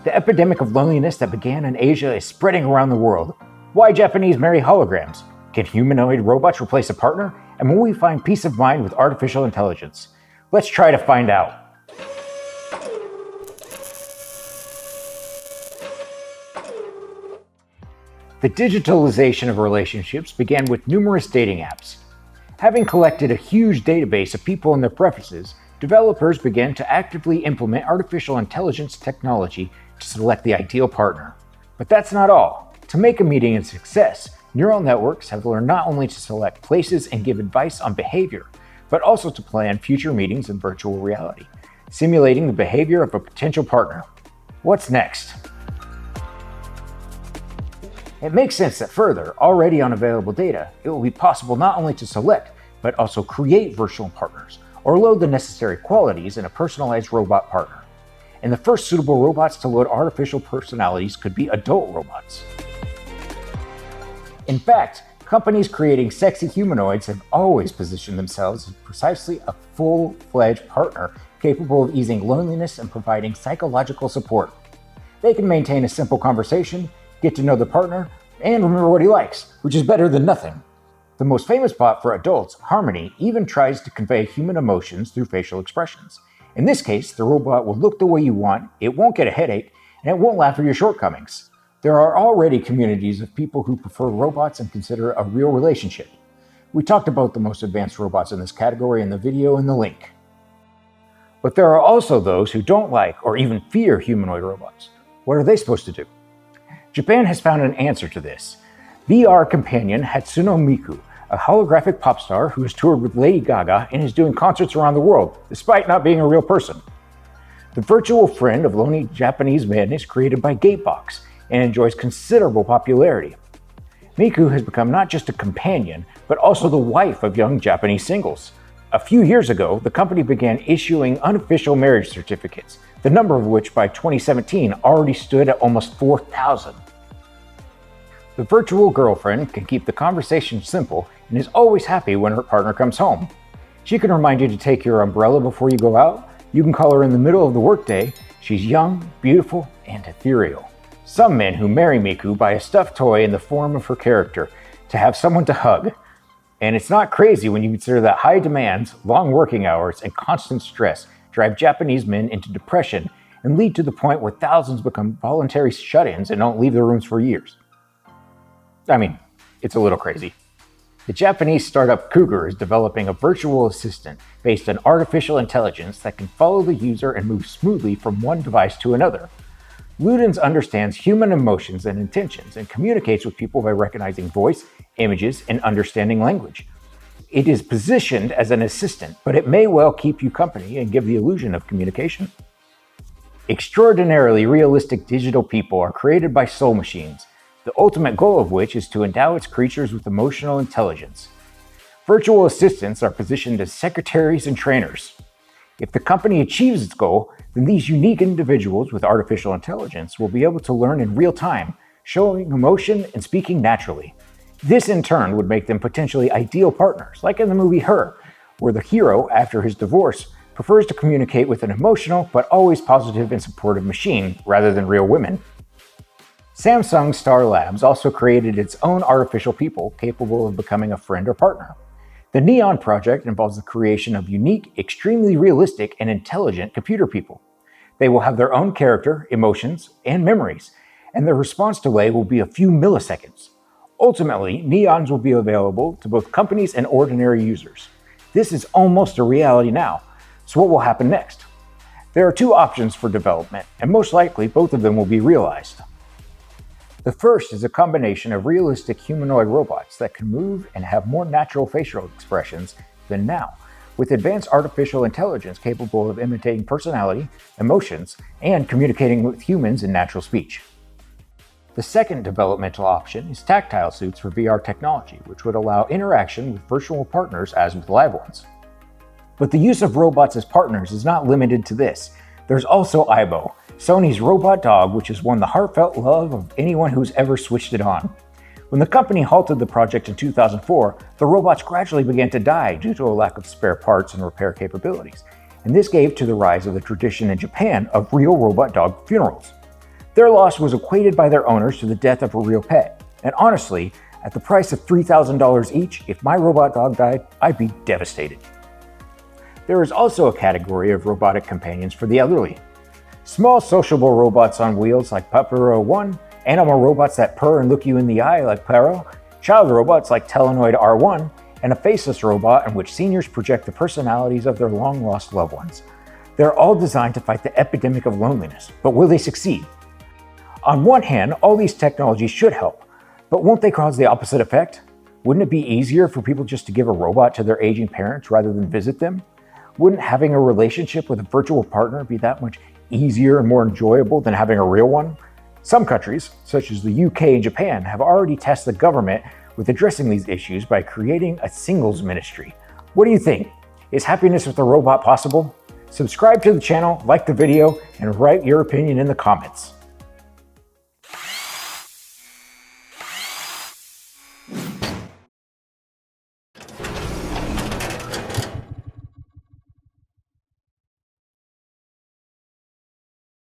The epidemic of loneliness that began in Asia is spreading around the world. Why Japanese marry holograms? Can humanoid robots replace a partner? And will we find peace of mind with artificial intelligence? Let's try to find out. The digitalization of relationships began with numerous dating apps. Having collected a huge database of people and their preferences, developers began to actively implement artificial intelligence technology to select the ideal partner. But that's not all. To make a meeting a success, neural networks have learned not only to select places and give advice on behavior, but also to plan future meetings in virtual reality, simulating the behavior of a potential partner. What's next? It makes sense that further, already on available data, it will be possible not only to select, but also create virtual partners, or load the necessary qualities in a personalized robot partner. And the first suitable robots to load artificial personalities could be adult robots. In fact, companies creating sexy humanoids have always positioned themselves as precisely a full-fledged partner capable of easing loneliness and providing psychological support. They can maintain a simple conversation, get to know the partner, and remember what he likes, which is better than nothing. The most famous bot for adults, Harmony, even tries to convey human emotions through facial expressions. In this case, the robot will look the way you want, it won't get a headache, and it won't laugh at your shortcomings. There are already communities of people who prefer robots and consider it a real relationship. We talked about the most advanced robots in this category in the video in the link. But there are also those who don't like or even fear humanoid robots. What are they supposed to do? Japan has found an answer to this. VR companion Hatsuno Miku, a holographic pop star who has toured with Lady Gaga and is doing concerts around the world, despite not being a real person. The virtual friend of lonely Japanese men is created by Gatebox and enjoys considerable popularity. Miku has become not just a companion, but also the wife of young Japanese singles. A few years ago, the company began issuing unofficial marriage certificates, the number of which by 2017 already stood at almost 4,000. The virtual girlfriend can keep the conversation simple and is always happy when her partner comes home. She can remind you to take your umbrella before you go out. You can call her in the middle of the workday. She's young, beautiful, and ethereal. Some men who marry Miku buy a stuffed toy in the form of her character to have someone to hug. And it's not crazy when you consider that high demands, long working hours, and constant stress drive Japanese men into depression and lead to the point where thousands become voluntary shut-ins and don't leave their rooms for years. I mean, it's a little crazy. The Japanese startup Cougar is developing a virtual assistant based on artificial intelligence that can follow the user and move smoothly from one device to another. Ludens understands human emotions and intentions and communicates with people by recognizing voice, images, and understanding language. It is positioned as an assistant, but it may well keep you company and give the illusion of communication. Extraordinarily realistic digital people are created by soul machines, the ultimate goal of which is to endow its creatures with emotional intelligence. Virtual assistants are positioned as secretaries and trainers. If the company achieves its goal, then these unique individuals with artificial intelligence will be able to learn in real time, showing emotion and speaking naturally. This in turn would make them potentially ideal partners, like in the movie Her, where the hero, after his divorce, prefers to communicate with an emotional but always positive and supportive machine rather than real women. Samsung Star Labs also created its own artificial people capable of becoming a friend or partner. The Neon project involves the creation of unique, extremely realistic, and intelligent computer people. They will have their own character, emotions, and memories, and their response delay will be a few milliseconds. Ultimately, Neons will be available to both companies and ordinary users. This is almost a reality now, so what will happen next? There are two options for development, and most likely both of them will be realized. The first is a combination of realistic humanoid robots that can move and have more natural facial expressions than now, with advanced artificial intelligence capable of imitating personality, emotions, and communicating with humans in natural speech. The second developmental option is tactile suits for VR technology, which would allow interaction with virtual partners as with live ones. But the use of robots as partners is not limited to this. There's also Aibo, Sony's robot dog, which has won the heartfelt love of anyone who's ever switched it on. When the company halted the project in 2004, the robots gradually began to die due to a lack of spare parts and repair capabilities, and this gave to the rise of the tradition in Japan of real robot dog funerals. Their loss was equated by their owners to the death of a real pet. And honestly, at the price of $3,000 each, if my robot dog died, I'd be devastated. There is also a category of robotic companions for the elderly. Small sociable robots on wheels like Pupero 1, animal robots that purr and look you in the eye like Pero, child robots like Telenoid R1, and a faceless robot in which seniors project the personalities of their long-lost loved ones. They're all designed to fight the epidemic of loneliness, but will they succeed? On one hand, all these technologies should help, but won't they cause the opposite effect? Wouldn't it be easier for people just to give a robot to their aging parents rather than visit them? Wouldn't having a relationship with a virtual partner be that much easier and more enjoyable than having a real one? Some countries, such as the UK and Japan, have already tasked the government with addressing these issues by creating a singles ministry. What do you think? Is happiness with a robot possible? Subscribe to the channel, like the video, and write your opinion in the comments.